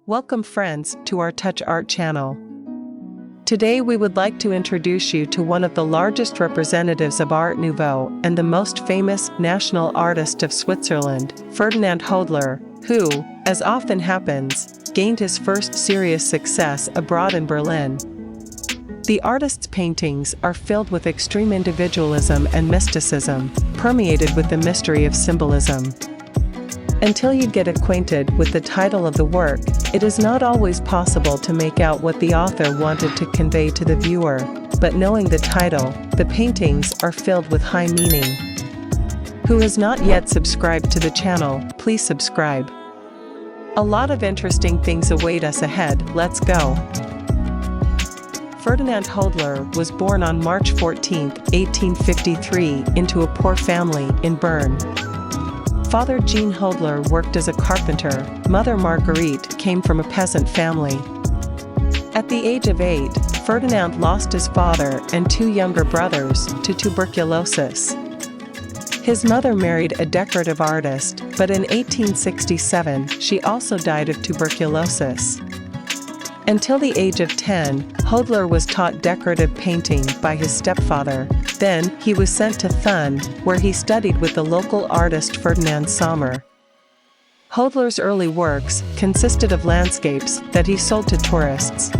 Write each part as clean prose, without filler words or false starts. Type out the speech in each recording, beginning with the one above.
Welcome friends to our Touch Art channel. Today we would like to introduce you to one of the largest representatives of Art Nouveau and the most famous national artist of Switzerland, Ferdinand Hodler, who, as often happens, gained his first serious success abroad in Berlin. The artist's paintings are filled with extreme individualism and mysticism, permeated with the mystery of symbolism. Until you get acquainted with the title of the work, it is not always possible to make out what the author wanted to convey to the viewer, but knowing the title, the paintings are filled with high meaning. Who has not yet subscribed to the channel, please subscribe. A lot of interesting things await us ahead, let's go. Ferdinand Hodler was born on March 14, 1853, into a poor family in Bern. Father Jean Hodler worked as a carpenter, Mother Marguerite came from a peasant family. At the age of 8, Ferdinand lost his father and two younger brothers to tuberculosis. His mother married a decorative artist, but in 1867 she also died of tuberculosis. Until the age of 10, Hodler was taught decorative painting by his stepfather. Then, he was sent to Thun, where he studied with the local artist Ferdinand Sommer. Hodler's early works consisted of landscapes that he sold to tourists.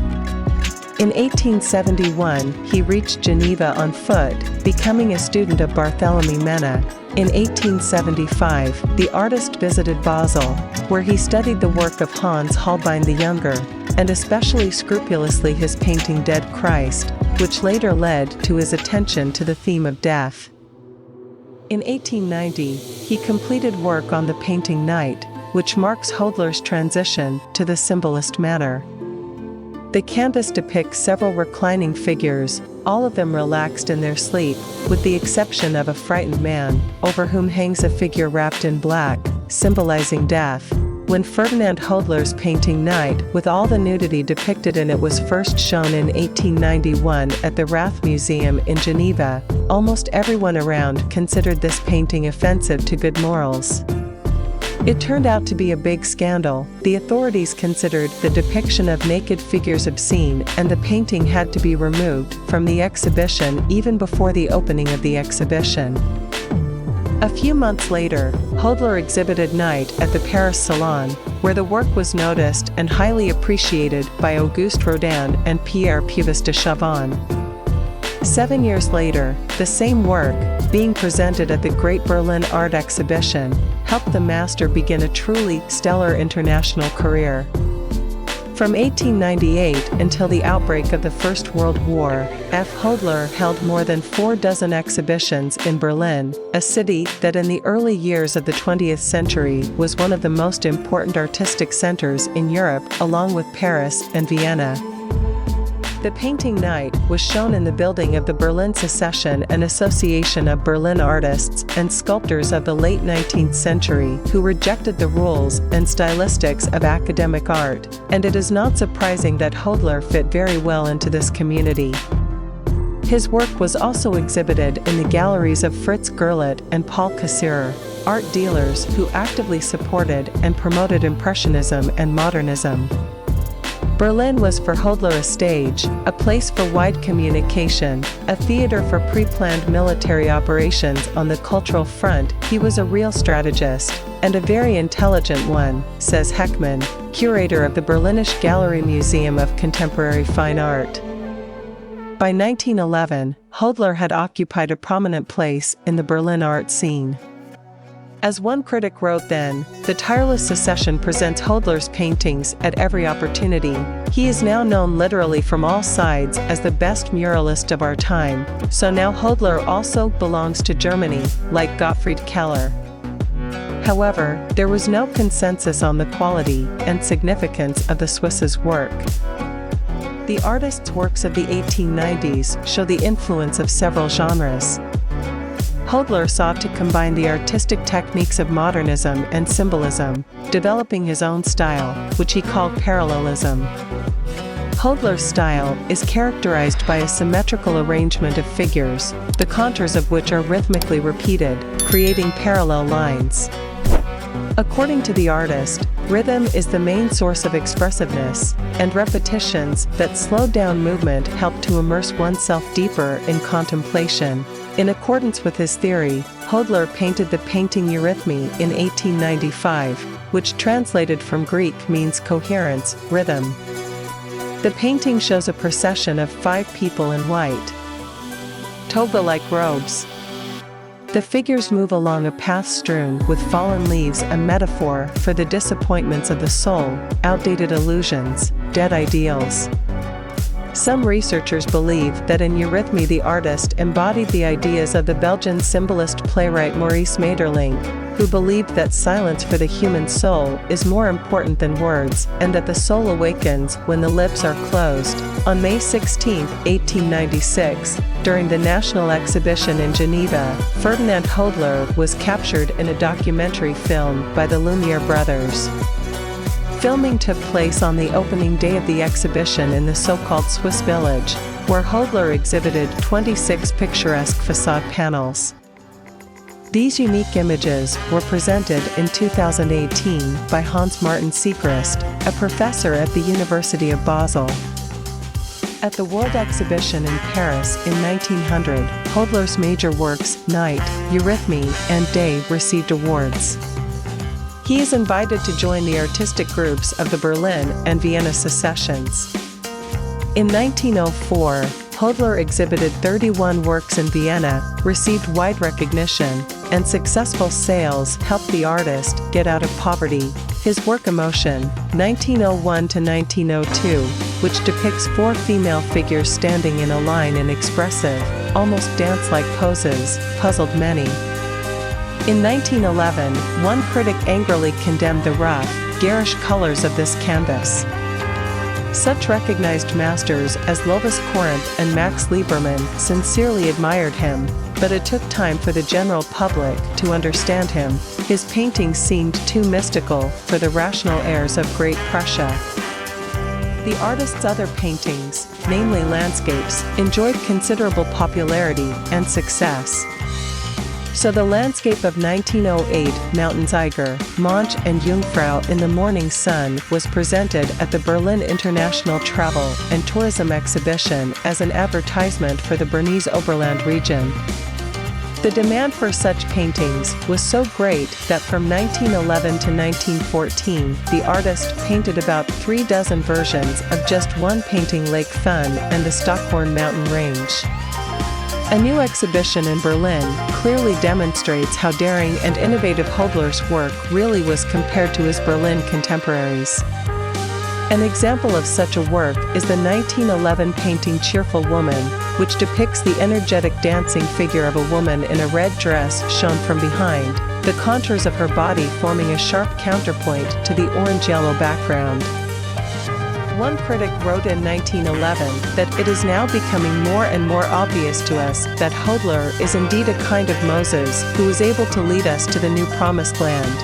In 1871, he reached Geneva on foot, becoming a student of Barthélemy Mena. In 1875, the artist visited Basel, where he studied the work of Hans Holbein the Younger, and especially scrupulously his painting Dead Christ, which later led to his attention to the theme of death. In 1890, he completed work on the painting Night, which marks Hodler's transition to the symbolist manner. The canvas depicts several reclining figures, all of them relaxed in their sleep, with the exception of a frightened man, over whom hangs a figure wrapped in black, symbolizing death. When Ferdinand Hodler's painting Night, with all the nudity depicted in it, was first shown in 1891 at the Rath Museum in Geneva, almost everyone around considered this painting offensive to good morals. It turned out to be a big scandal. The authorities considered the depiction of naked figures obscene, and the painting had to be removed from the exhibition even before the opening of the exhibition. A few months later, Hodler exhibited Night at the Paris Salon, where the work was noticed and highly appreciated by Auguste Rodin and Pierre Puvis de Chavannes. 7 years later, the same work, being presented at the Great Berlin Art Exhibition, helped the master begin a truly stellar international career. From 1898 until the outbreak of the First World War, F. Hodler held more than 4 dozen exhibitions in Berlin, a city that in the early years of the 20th century was one of the most important artistic centers in Europe, along with Paris and Vienna. The painting Night was shown in the building of the Berlin Secession, an association of Berlin artists and sculptors of the late 19th century who rejected the rules and stylistics of academic art, and it is not surprising that Hodler fit very well into this community. His work was also exhibited in the galleries of Fritz Gerlet and Paul Cassirer, art dealers who actively supported and promoted Impressionism and Modernism. Berlin was for Hodler a stage, a place for wide communication, a theater for pre-planned military operations on the cultural front. He was a real strategist, and a very intelligent one, says Heckmann, curator of the Berlinisch Gallery Museum of Contemporary Fine Art. By 1911, Hodler had occupied a prominent place in the Berlin art scene. As one critic wrote then, the tireless secession presents Hodler's paintings at every opportunity. He is now known literally from all sides as the best muralist of our time, so now Hodler also belongs to Germany, like Gottfried Keller. However, there was no consensus on the quality and significance of the Swiss's work. The artist's works of the 1890s show the influence of several genres. Hodler sought to combine the artistic techniques of modernism and symbolism, developing his own style, which he called parallelism. Hodler's style is characterized by a symmetrical arrangement of figures, the contours of which are rhythmically repeated, creating parallel lines. According to the artist, Rhythm is the main source of expressiveness, and repetitions that slow down movement help to immerse oneself deeper in contemplation. In accordance with his theory, Hodler painted the painting Eurythmy in 1895, which translated from Greek means coherence, rhythm. The painting shows a procession of 5 people in white, toga-like robes. The figures move along a path strewn with fallen leaves, a metaphor for the disappointments of the soul, outdated illusions, dead ideals. Some researchers believe that in Eurythmy the artist embodied the ideas of the Belgian symbolist playwright Maurice Maeterlinck, who believed that silence for the human soul is more important than words, and that the soul awakens when the lips are closed. On May 16, 1896, during the National Exhibition in Geneva, Ferdinand Hodler was captured in a documentary film by the Lumiere brothers. Filming took place on the opening day of the exhibition in the so-called Swiss Village, where Hodler exhibited 26 picturesque facade panels. These unique images were presented in 2018 by Hans Martin Siegrist, a professor at the University of Basel. At the World Exhibition in Paris in 1900, Hodler's major works, Night, Eurythmy, and Day, received awards. He is invited to join the artistic groups of the Berlin and Vienna secessions. In 1904, Hodler exhibited 31 works in Vienna, received wide recognition, and successful sales helped the artist get out of poverty. His work Emotion, 1901 to 1902, which depicts 4 female figures standing in a line in expressive, almost dance-like poses, puzzled many. In 1911, one critic angrily condemned the rough, garish colors of this canvas. Such recognized masters as Lotus Corinth and Max Liebermann sincerely admired him, but it took time for the general public to understand him. His paintings seemed too mystical for the rational heirs of Great Prussia. The artist's other paintings, namely landscapes, enjoyed considerable popularity and success. So the landscape of 1908, Mountains Eiger, Mönch and Jungfrau in the Morning Sun, was presented at the Berlin International Travel and Tourism Exhibition as an advertisement for the Bernese Oberland region. The demand for such paintings was so great that from 1911 to 1914, the artist painted about 36 versions of just one painting, Lake Thun and the Stockhorn mountain range. A new exhibition in Berlin clearly demonstrates how daring and innovative Hodler's work really was compared to his Berlin contemporaries. An example of such a work is the 1911 painting Cheerful Woman, which depicts the energetic dancing figure of a woman in a red dress shown from behind, the contours of her body forming a sharp counterpoint to the orange-yellow background. One critic wrote in 1911 that it is now becoming more and more obvious to us that Hodler is indeed a kind of Moses who is able to lead us to the new promised land.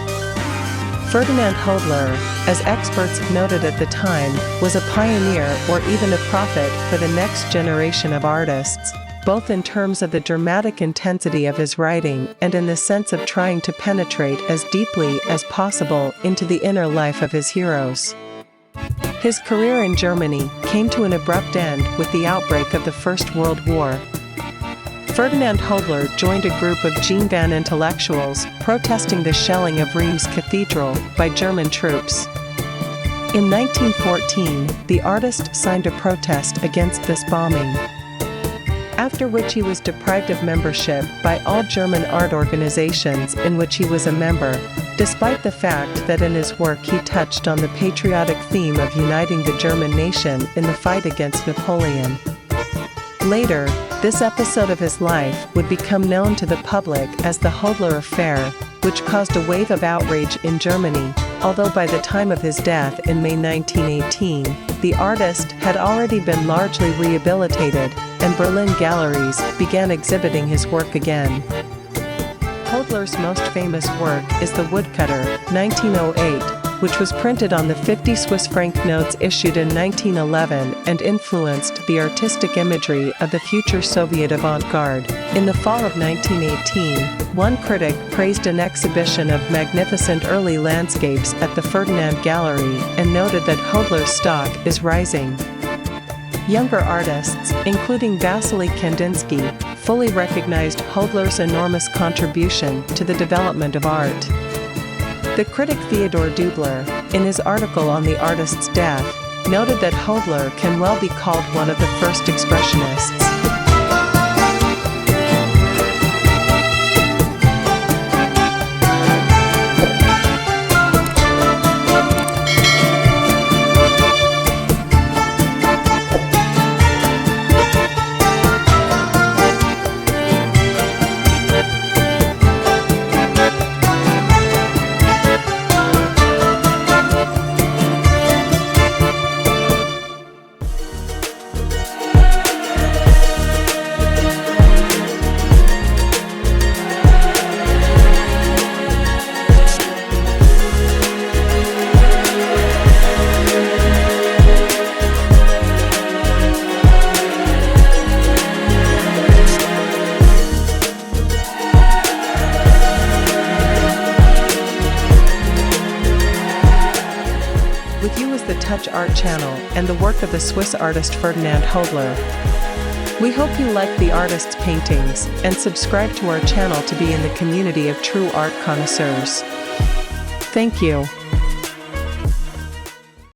Ferdinand Hodler, as experts noted at the time, was a pioneer or even a prophet for the next generation of artists, both in terms of the dramatic intensity of his writing and in the sense of trying to penetrate as deeply as possible into the inner life of his heroes. His career in Germany came to an abrupt end with the outbreak of the First World War. Ferdinand Hodler joined a group of Jean Van intellectuals protesting the shelling of Reims Cathedral by German troops. In 1914, the artist signed a protest against this bombing, after which he was deprived of membership by all German art organizations in which he was a member, despite the fact that in his work he touched on the patriotic theme of uniting the German nation in the fight against Napoleon. Later, this episode of his life would become known to the public as the Hodler Affair, which caused a wave of outrage in Germany, although by the time of his death in May 1918, the artist had already been largely rehabilitated, and Berlin galleries began exhibiting his work again. Hodler's most famous work is The Woodcutter, 1908, which was printed on the 50 Swiss franc notes issued in 1911 and influenced the artistic imagery of the future Soviet avant-garde. In the fall of 1918, one critic praised an exhibition of magnificent early landscapes at the Ferdinand Gallery and noted that Hodler's stock is rising. Younger artists, including Vasily Kandinsky, fully recognized Hodler's enormous contribution to the development of art. The critic Theodor Dubler, in his article on the artist's death, noted that Hodler can well be called one of the first expressionists. With you is the Touch Art channel and the work of the Swiss artist Ferdinand Hodler. We hope you like the artist's paintings and subscribe to our channel to be in the community of true art connoisseurs. Thank you.